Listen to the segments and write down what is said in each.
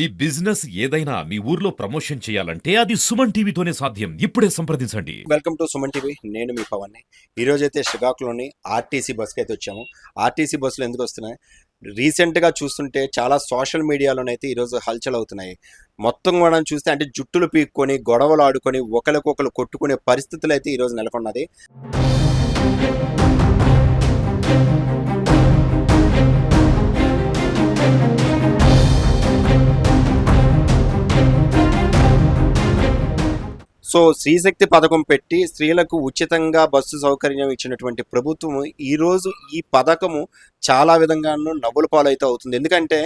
ఈ బిజినెస్ ఏదైనా మీ ఊర్లో ప్రమోషన్ చేయాలంటే అది సుమన్ టీవీతోనే సాధ్యం. ఇప్పుడే సంప్రదించండి. Welcome to Suman TV. నేను మీ పవన్ని. ఈరోజైతే శ్రీకాకుళంలోని ఆర్టీసీ బస్కి అయితే వచ్చాము. ఆర్టీసీ బస్సులు ఎందుకు వస్తున్నాయి? రీసెంట్గా చూస్తుంటే చాలా సోషల్ మీడియాలోనైతే ఈరోజు హల్చల్ అవుతున్నాయి. మొత్తం కూడా చూస్తే అంటే జుట్టులు పీక్కొని గొడవలు ఆడుకొని ఒకరికొకరు కొట్టుకునే పరిస్థితులు అయితే ఈరోజు నెలకొన్నది. సో శ్రీశక్తి పథకం పెట్టి స్త్రీలకు ఉచితంగా బస్సు సౌకర్యం ఇచ్చినటువంటి ప్రభుత్వం ఈరోజు ఈ పథకము చాలా విధంగానూ నవ్వుల పాలైతే అవుతుంది. ఎందుకంటే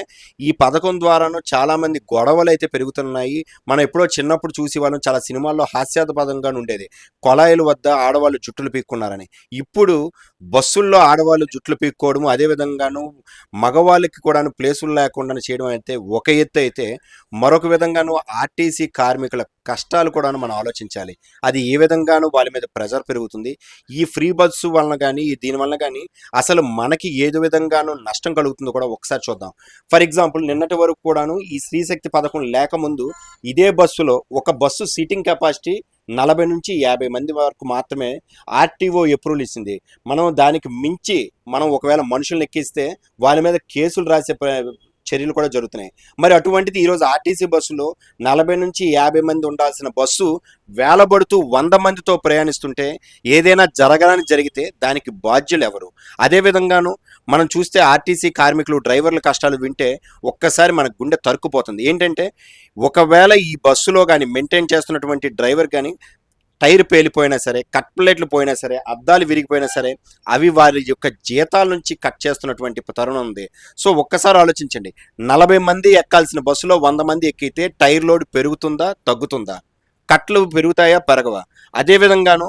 ఈ పథకం ద్వారాను చాలామంది గొడవలు అయితే పెరుగుతున్నాయి. మనం ఎప్పుడో చిన్నప్పుడు చూసి వాళ్ళం చాలా సినిమాల్లో హాస్యాస్పదంగా ఉండేది, కొళాయిల వద్ద ఆడవాళ్ళు జుట్టులు పీక్కున్నారని. ఇప్పుడు బస్సుల్లో ఆడవాళ్ళు జుట్లు పీక్కోవడము, అదేవిధంగాను మగవాళ్ళకి కూడా ప్లేసులు లేకుండా చేయడం అయితే ఒక ఎత్తు అయితే, మరొక విధంగాను ఆర్టీసీ కార్మికుల కష్టాలు కూడా మనం ఆలోచించాలి. అది ఏ విధంగానూ వాళ్ళ మీద ప్రెజర్ పెరుగుతుంది. ఈ ఫ్రీ బస్సు వలన కానీ దీనివల్ల కానీ అసలు మనకి ఏదో విధంగానూ నష్టం కలుగుతుందో కూడా ఒకసారి చూద్దాం. ఫర్ ఎగ్జాంపుల్ నిన్నటి వరకు కూడాను ఈ స్త్రీశక్తి పథకం లేకముందు ఇదే బస్సులో ఒక బస్సు సీటింగ్ కెపాసిటీ 40 నుంచి 50 మంది వరకు మాత్రమే ఆర్టీఓ అప్రూవల్ ఇచ్చింది. మనం దానికి మించి మనం ఒకవేళ మనుషులను ఎక్కిస్తే వాళ్ళ మీద కేసులు రాసే చర్యలు కూడా జరుగుతున్నాయి. మరి అటువంటిది ఈరోజు ఆర్టీసీ బస్సులో 40 నుంచి 50 మంది ఉండాల్సిన బస్సు వేలబడుతూ 100 మందితో ప్రయాణిస్తుంటే ఏదైనా జరగాలని జరిగితే దానికి బాధ్యులు ఎవరు? అదేవిధంగాను మనం చూస్తే ఆర్టీసీ కార్మికులు డ్రైవర్ల కష్టాలు వింటే ఒక్కసారి మన గుండె తరుక్కుపోతుంది. ఏంటంటే ఒకవేళ ఈ బస్సులో కానీ మెయింటైన్ చేస్తున్నటువంటి డ్రైవర్ కానీ టైర్ పేలిపోయినా సరే, కట్ ప్లేట్లు పోయినా సరే, అద్దాలు విరిగిపోయినా సరే, అవి వారి యొక్క జీతాల నుంచి కట్ చేస్తున్నటువంటి తరుణం ఉంది. సో ఒక్కసారి ఆలోచించండి, 40 మంది ఎక్కాల్సిన బస్సులో 100 మంది ఎక్కితే టైర్ లోడ్ పెరుగుతుందా తగ్గుతుందా? కట్లు పెరుగుతాయా పెరగవా? అదేవిధంగాను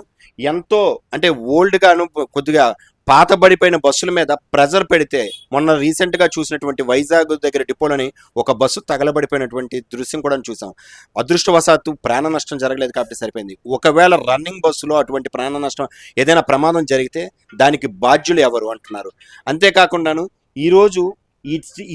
ఎంతో అంటే ఓల్డ్గాను కొద్దిగా పాతబడిపోయిన బస్సుల మీద ప్రెజర్ పెడితే మొన్న రీసెంట్గా చూసినటువంటి వైజాగ్ దగ్గర డిపోలోని ఒక బస్సు తగలబడిపోయినటువంటి దృశ్యం కూడా చూసాం. అదృష్టవశాత్తు ప్రాణ నష్టం జరగలేదు కాబట్టి సరిపోయింది. ఒకవేళ రన్నింగ్ బస్సులో అటువంటి ప్రాణ నష్టం ఏదైనా ప్రమాదం జరిగితే దానికి బాధ్యులు ఎవరు అంటున్నారు. అంతేకాకుండాను ఈరోజు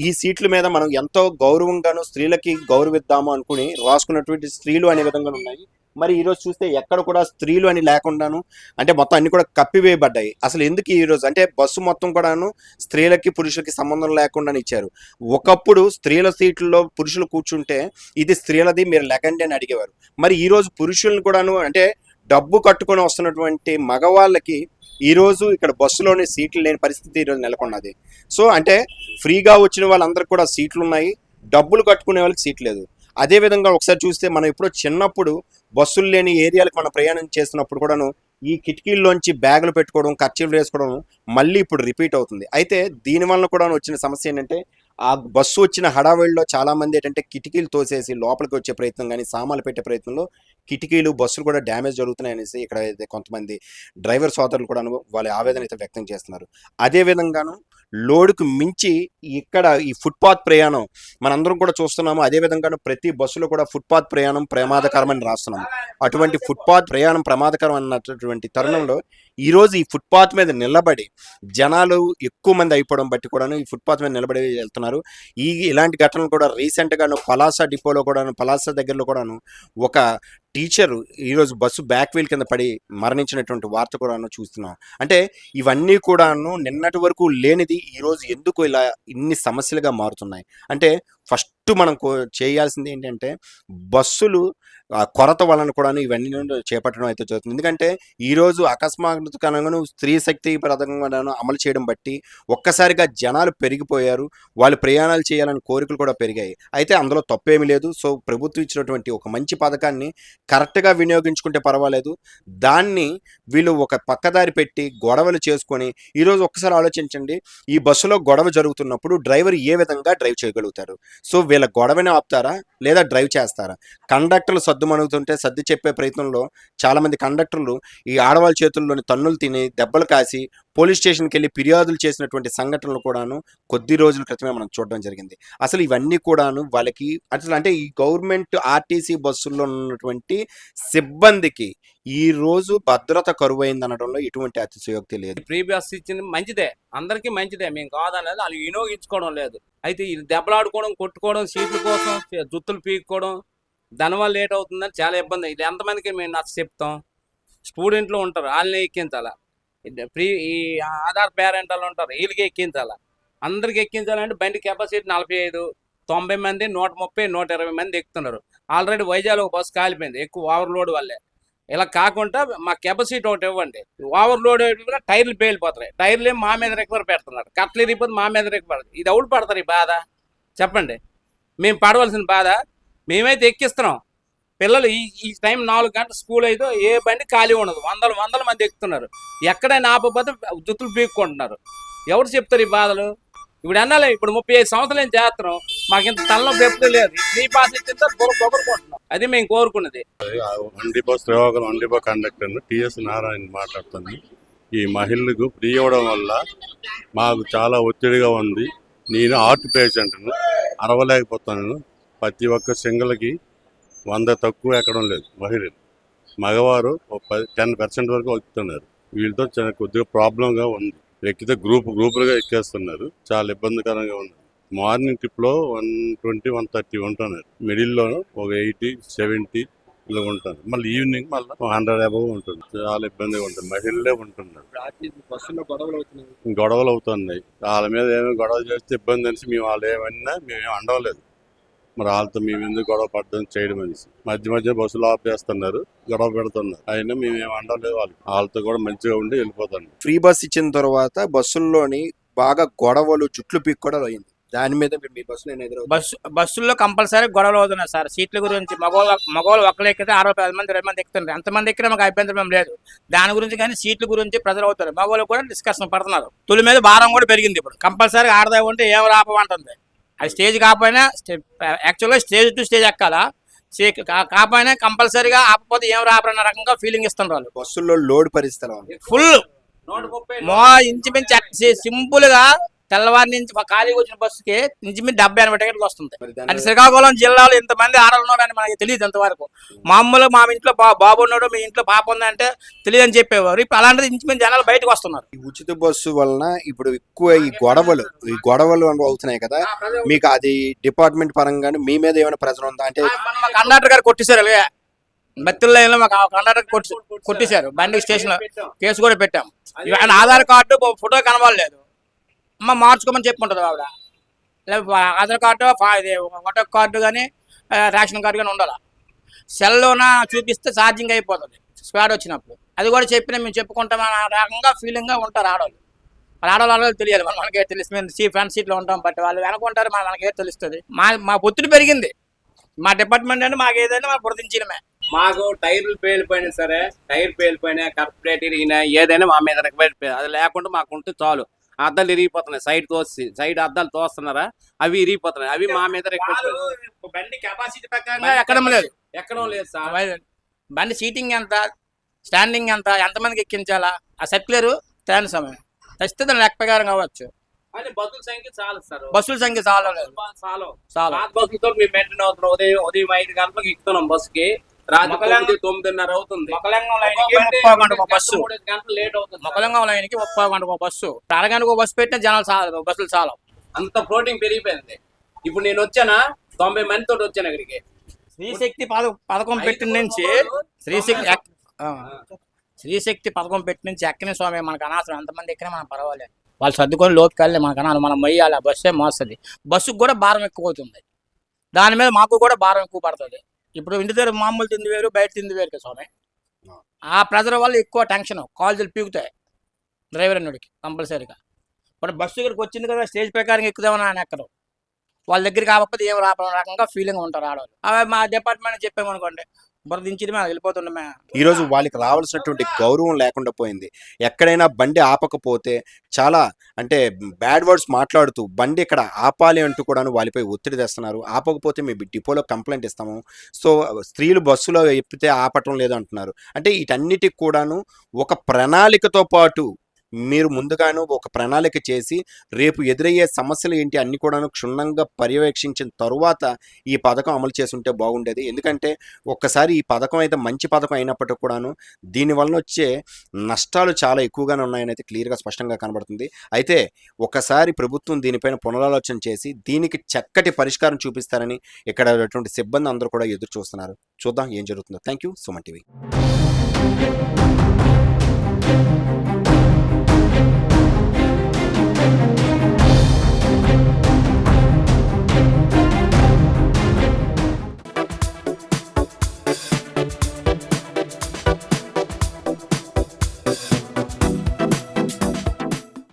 ఈ సీట్ల మీద మనం ఎంతో గౌరవంగాను స్త్రీలకి గౌరవిద్దాము అనుకుని రాసుకున్నటువంటి స్త్రీలు అనే విధంగా ఉన్నాయి. మరి ఈరోజు చూస్తే ఎక్కడ కూడా స్త్రీలు అని లేకుండాను అంటే మొత్తం అన్ని కూడా కప్పివేయబడ్డాయి. అసలు ఎందుకు ఈరోజు అంటే బస్సు మొత్తం కూడాను స్త్రీలకి పురుషులకి సంబంధం లేకుండా ఇచ్చారు. ఒకప్పుడు స్త్రీల సీట్లలో పురుషులు కూర్చుంటే ఇది స్త్రీలది మీరు లెగండి అని అడిగేవారు. మరి ఈరోజు పురుషులను కూడాను అంటే డబ్బు కట్టుకొని వస్తున్నటువంటి మగవాళ్ళకి ఈరోజు ఇక్కడ బస్సులోనే సీట్లు లేని పరిస్థితి ఈరోజు నెలకొన్నది. సో అంటే ఫ్రీగా వచ్చిన వాళ్ళందరికీ కూడా సీట్లు ఉన్నాయి, డబ్బులు కట్టుకునే వాళ్ళకి సీట్ లేదు. అదేవిధంగా ఒకసారి చూస్తే మనం ఎప్పుడో చిన్నప్పుడు బస్సులు లేని ఏరియాలకు మనం ప్రయాణం చేస్తున్నప్పుడు కూడాను ఈ కిటికీల్లోంచి బ్యాగులు పెట్టుకోవడం, ఖర్చీలు వేసుకోవడం మళ్ళీ ఇప్పుడు రిపీట్ అవుతుంది. అయితే దీనివల్ల కూడా వచ్చిన సమస్య ఏంటంటే ఆ బస్సు వచ్చిన హడావిడిలో చాలామంది ఏంటంటే కిటికీలు తోసేసి లోపలికి వచ్చే ప్రయత్నం కానీ సామాన్లు పెట్టే ప్రయత్నంలో కిటికీలు బస్సులు కూడా డ్యామేజ్ జరుగుతున్నాయి అనేసి ఇక్కడ అయితే కొంతమంది డ్రైవర్ సోదరులు కూడా వాళ్ళ ఆవేదన అయితే వ్యక్తం చేస్తున్నారు. అదేవిధంగాను లోడుకు మించి ఇక్కడ ఈ ఫుట్పాత్ ప్రయాణం మనందరం కూడా చూస్తున్నాము. అదేవిధంగా ప్రతి బస్సులో కూడా ఫుట్పాత్ ప్రయాణం ప్రమాదకరమని రాస్తున్నాము. అటువంటి ఫుట్పాత్ ప్రయాణం ప్రమాదకరం అన్నటువంటి తరుణంలో ఈరోజు ఈ ఫుట్పాత్ మీద నిలబడి జనాలు ఎక్కువ మంది అయిపోవడం బట్టి కూడాను ఈ ఫుట్పాత్ మీద నిలబడి వెళ్తున్నారు. ఇలాంటి ఘటనలు కూడా రీసెంట్గాను పలాస డిపోలో కూడాను పలాస దగ్గరలో కూడాను ఒక టీచరు ఈరోజు బస్సు బ్యాక్ వీల్ కింద పడి మరణించినటువంటి వార్త కూడాను చూస్తున్నాం. అంటే ఇవన్నీ కూడాను నిన్నటి వరకు లేనిది ఈరోజు ఎందుకు ఇలా ఇన్ని సమస్యలుగా మారుతున్నాయి అంటే ఫస్ట్ మనం చేయాల్సింది ఏంటంటే బస్సులు కొరత వలన కూడా ఇవన్నీ చేపట్టడం అయితే జరుగుతుంది. ఎందుకంటే ఈరోజు అకస్మాత్తుగా స్త్రీ శక్తి పథకం అమలు చేయడం బట్టి ఒక్కసారిగా జనాలు పెరిగిపోయారు, వాళ్ళు ప్రయాణాలు చేయాలని కోరికలు కూడా పెరిగాయి. అయితే అందులో తప్పేమీ లేదు. సో ప్రభుత్వం ఇచ్చినటువంటి ఒక మంచి పథకాన్ని కరెక్ట్గా వినియోగించుకుంటే పర్వాలేదు. దాన్ని వీళ్ళు ఒక పక్కదారి పెట్టి గొడవలు చేసుకొని ఈరోజు ఒక్కసారి ఆలోచించండి, ఈ బస్సులో గొడవ జరుగుతున్నప్పుడు డ్రైవర్ ఏ విధంగా డ్రైవ్ చేయగలుగుతారు? సో వీళ్ళ గొడవనే ఆపుతారా? లేదా డ్రైవ్ చేస్తారా? కండక్టర్లు సద్దుమణుగుతుంటే సర్ది చెప్పే ప్రయత్నంలో చాలామంది కండక్టర్లు ఈ ఆడవాళ్ళ చేతుల్లోని తన్నులు తిని, దెబ్బలు కాసి, పోలీస్ స్టేషన్‌కెళ్ళి ఫిర్యాదులు చేసినటువంటి సంఘటనలు కూడాను కొద్ది రోజుల క్రితమే మనం చూడడం జరిగింది. అసలు ఇవన్నీ కూడాను వాళ్ళకి అసలు అంటే ఈ గవర్నమెంట్ ఆర్టీసీ బస్సుల్లో ఉన్నటువంటి సిబ్బందికి ఈరోజు భద్రత కరువైందనడంలో ఎటువంటి అతిశయోక్తి లేదు. ఫ్రీ బస్ ఇచ్చింది మంచిదే, అందరికీ మంచిదే, మేము కాదనేది. వాళ్ళు వినియోగించుకోవడం లేదు. అయితే ఈ దెబ్బలాడుకోవడం, కొట్టుకోవడం, సీట్ల కోసం జుత్తులు పీక్కోవడం, దానివల్ల లేట్ అవుతుందని చాలా ఇబ్బంది. ఇది ఎంతమందికి మేము నచ్చ చెప్తాం? స్టూడెంట్లు ఉంటారు, వాళ్ళని ఎక్కించాలా. ఈ ఆధార్ పేరెంట్ వాళ్ళు ఉంటారు, వీళ్ళకి ఎక్కించాలా. అందరికి ఎక్కించాలంటే బండి కెపాసిటీ 45, 90 మంది, 130, 120 మంది ఎక్కుతున్నారు. ఆల్రెడీ వైజాగ్ ఒక బస్సు కాలిపోయింది ఎక్కువ ఓవర్లోడ్ వల్లే. ఇలా కాకుండా మా కెపాసిటీ ఒకటి ఇవ్వండి. ఓవర్లోడ్ టైర్లు పేలిపోతాయి. టైర్లు ఏమి మా మీద రికవర్ పెడుతున్నారు. కట్టలు ఇరిగిపోతే మా మీద రికవర్. ఇది ఎవరు పడతారు ఈ బాధ చెప్పండి? మేము పడవలసిన బాధ. మేమైతే ఎక్కిస్తున్నాం. పిల్లలు ఈ టైం 4 గంటల స్కూల్ అయితే ఏ బండి ఖాళీ ఉండదు. వందల మంది ఎక్కుతున్నారు. ఎక్కడైనా ఆపకపోతే జుత్తులు పీక్కుంటున్నారు. ఎవరు చెప్తారు ఈ బాధలు? ఇప్పుడు అన్నాలే, ఇప్పుడు 35 సంవత్సరాలు ఏం చేస్తున్నాం, మాకు ఇంత తలనొప్పి ఎప్పుడు లేదు. ఫ్రీ పాస్ ఇచ్చిందో పొగరుకుంటున్నాం. అది మేము కోరుకున్నది. One depot Srikakulam one depot conductor TS Narayana మాట్లాడుతుంది. ఈ మహిళలకు ఫ్రీ ఇవ్వడం వల్ల మాకు చాలా ఒత్తిడిగా ఉంది. నేను హార్ట్ పేషెంట్ను, అరవలేకపోతాను. ప్రతి ఒక్క సింగిల్కి 100 తక్కువ ఎక్కడం లేదు. మహిళలు మగవారు 10% వరకు ఎక్కుతున్నారు. వీళ్ళతో చాలా కొద్దిగా ప్రాబ్లంగా ఉంది. ఎక్కితే గ్రూపులుగా ఎక్కేస్తున్నారు. చాలా ఇబ్బందికరంగా ఉంది. మార్నింగ్ ట్రిప్లో 120, 130 ఉంటున్నారు. మిడిల్లో ఒక 80, 70 ఇలా ఉంటారు. మళ్ళీ ఈవినింగ్ మళ్ళీ 100 అబవ్ ఉంటుంది. చాలా ఇబ్బందిగా ఉంటుంది. మహిళలే ఉంటున్నారు. గొడవలు అవుతున్నాయి. వాళ్ళ మీద ఏమైనా గొడవ చేస్తే ఇబ్బంది అనేసి మేము వాళ్ళు ఏమన్నా మేమేం అండవలేదు. మరి వాళ్ళతో మేము ఎందుకు గొడవ పడడం చేయడం అనేసి మధ్య బస్సులు ఆఫ్ చేస్తున్నారు, గొడవ పెడుతున్నారు. అయినా మేమేం అండలేదు. వాళ్ళతో కూడా మంచిగా ఉండి వెళ్ళిపోతాను. ఫ్రీ బస్ ఇచ్చిన తర్వాత బస్సుల్లోని బాగా గొడవలు, జుట్లు పీక్ కూడా అయింది. దాని మీద మీ బస్సులో బస్సుల్లో కంపల్సరీ గొడవలు అవుతున్నాయి సార్. సీట్ల గురించి మగవాళ్ళు ఒక్కరు ఎక్కితే 60 మంది 20 మంది ఎక్కుతున్నారు. ఎంతమంది ఎక్కినా మాకు అభ్యంతరం లేదు దాని గురించి. కానీ సీట్ల గురించి ప్రజలు అవుతారు. మగవాళ్ళు కూడా డిస్కషన్ పడుతున్నారు. తొలి మీద భారం కూడా పెరిగింది. ఇప్పుడు కంపల్సరీ ఆడదా ఉంటే ఏం రాపమంటుంది. అది స్టేజ్ కాకపోయినా యాక్చువల్గా స్టేజ్ టు స్టేజ్ ఎక్కాలా. కాకపోయినా కంపల్సరీగా ఆపకపోతే ఏం రాపరన్న రకంగా ఫీలింగ్ ఇస్తున్నారు వాళ్ళు. బస్సుల్లో లోడ్ పరిస్థితులు ఫుల్ ఇంచుమించు సింపుల్ గా తెల్లవారి నుంచి ఖాళీగా వచ్చిన బస్సుకి ఇంచుమించు 70-80 టికెట్లు వస్తుంది. అంటే శ్రీకాకుళం జిల్లాలో ఇంతమంది ఆడలు ఉన్నారని మనకి తెలియదు అంతవరకు. మామూలుగా మా ఇంట్లో బాబు ఉన్నాడు, మీ ఇంట్లో పాప ఉందంటే తెలియదు అని చెప్పేవారు. ఇప్పుడు అలాంటిది ఇంచుమించు జనాలు బయటకు వస్తున్నారు. ఈ ఉచిత బస్సు వలన ఇప్పుడు ఎక్కువ ఈ గొడవలు అవుతున్నాయి కదా. మీకు అది డిపార్ట్మెంట్ పరంగా మీ మీద ఏమైనా ప్రెజర్ ఉందా? అంటే మా కండక్టర్ గారు కొట్టేశారు. బత్తిల్లో మాకు కండక్టర్ కొట్టేశారు. బండి స్టేషన్ లో కేసు కూడా పెట్టాం. ఆధార్ కార్డు ఫోటో కనబడలేదు, అమ్మ మార్చుకోమని చెప్పుకుంటుంది ఆవిడ. లేకపోతే ఆధార్ కార్డు, ఓటర్ కార్డు కానీ రేషన్ కార్డు కానీ ఉండాలి. సెల్లోన చూపిస్తే ఛార్జింగ్ అయిపోతుంది స్క్వాడ్ వచ్చినప్పుడు. అది కూడా చెప్పినా మేము చెప్పుకుంటాం అన్న రకంగా ఫీలింగ్గా ఉంటారు ఆడవాళ్ళు. ఆడవాళ్ళు తెలియాలి, మనకే తెలుసు. మేము ఫ్రంట్ సీట్లో ఉంటాం, బట్ వాళ్ళు వెనకుంటారు, మనకే తెలుస్తుంది. మా ఒత్తిడి పెరిగింది. మా డిపార్ట్మెంట్ అంటే మాకు ఏదైనా మాకు గుర్తించడమే. మాకు టైర్లు పేలిపోయినా సరే, టైర్ పేలిపోయినా, కార్పొరేట్ ఇరిగినా, ఏదైనా మా మీద రికమెండ్. అది లేకుండా మాకుంటే చాలు. అద్దాలు ఇరిగిపోతున్నాయి. సైడ్ అద్దాలు తోస్తున్నారా, అవి ఇరిగిపోతున్నాయి. అవి మా మీద బండి కెపాసిటీ ప్రకారంగా ఎక్కడం లేదు సార్. బండి సీటింగ్ ఎంత, స్టాండింగ్ ఎంత, ఎంతమందికి ఎక్కించాలా, ఆ సర్క్యులర్ తేని సమయం తెస్తే దాని లెక్క ప్రకారం కావచ్చు. బస్సుల సంఖ్య చాలు సార్. బస్సుల సంఖ్య చాలా బస్సులతో మేము మెయింటైన్ అవుతున్నాం. ఉదయం 5 గంటలకు ఎక్కుతున్నాం బస్సుకి. రాత్రి 9:30 అవుతుంది. మొకలింగం లైన్కి 30 గంటకు బస్సు. 3 గంటలు లేట్ అవుతుంది. మొకలింగం లైన్కి 30 గంటకు బస్సు. అరగంటకు బస్సు పెట్టిన జనాలు బస్సులు చాలా. అంత ఫ్లోటింగ్ పెరిగిపోయింది. ఇప్పుడు నేను వచ్చానా 90 మందితో వచ్చాను అక్కడికి. శ్రీశక్తి పథకం పెట్టిన నుంచి శ్రీశక్తి పథకం పెట్టిన నుంచి ఎక్కని స్వామి మనకు అనవసరం. ఎంతమంది ఎక్కినా మనం పర్వాలేదు. వాళ్ళు సర్దుకొని లోపుకెళ్ళి మనకు అనాలి, మనం మొయ్యాలి. ఆ బస్సే మోస్తుంది. బస్సుకు కూడా భారం ఎక్కువ అవుతుంది. దాని మీద మాకు కూడా భారం ఎక్కువ పడుతుంది. ఇప్పుడు ఇంటి దగ్గర మామూలు తిండి వేరు, బయట తిండి వేరు కదా స్వామి. ఆ ప్రెజర్ వల్ల ఎక్కువ టెన్షన్, కాలేజీలు పీకుతాయి డ్రైవర్ అన్నుడికి కంపల్సరీగా. ఇప్పుడు బస్సు దగ్గరికి వచ్చింది కదా, స్టేజ్ ప్రకారం ఎక్కుదామని ఆయన ఎక్కడం. వాళ్ళ దగ్గరికి కాకపోతే ఏం రాపడం రకంగా ఫీలింగ్ ఉంటారు ఆడవాళ్ళు. అవి మా డిపార్ట్మెంట్ చెప్పామనుకోండి, బుర్ర దించి మేము వెళ్ళిపోతుండమే. ఈరోజు వాళ్ళకి రావాల్సినటువంటి గౌరవం లేకుండా పోయింది. ఎక్కడైనా బండి ఆపకపోతే చాలా అంటే బ్యాడ్ వర్డ్స్ మాట్లాడుతూ బండి ఇక్కడ ఆపాలి అంటూ కూడాను వాళ్ళపై ఒత్తిడి తెస్తున్నారు. ఆపకపోతే మేము డిపోలో కంప్లైంట్ ఇస్తాము. సో స్త్రీలు బస్సులో ఎక్కితే ఆపటం లేదు అంటున్నారు. అంటే వీటన్నిటికి కూడాను ఒక ప్రణాళికతో పాటు మీరు ముందుగాను ఒక ప్రణాళిక చేసి రేపు ఎదురయ్యే సమస్యలు ఏంటి అన్ని కూడాను క్షుణ్ణంగా పర్యవేక్షించిన తరువాత ఈ పథకం అమలు చేసి ఉంటే బాగుండేది. ఎందుకంటే ఒక్కసారి ఈ పథకం అయితే మంచి పథకం అయినప్పటికీ కూడాను దీనివలన వచ్చే నష్టాలు చాలా ఎక్కువగానే ఉన్నాయని అయితే క్లియర్గా స్పష్టంగా కనబడుతుంది. అయితే ఒకసారి ప్రభుత్వం దీనిపైన పునరాలోచన చేసి దీనికి చక్కటి పరిష్కారం చూపిస్తారని ఇక్కడ ఉన్నటువంటి సిబ్బంది అందరూ కూడా ఎదురు చూస్తున్నారు. చూద్దాం ఏం జరుగుతుందో. Thank you, Suman TV.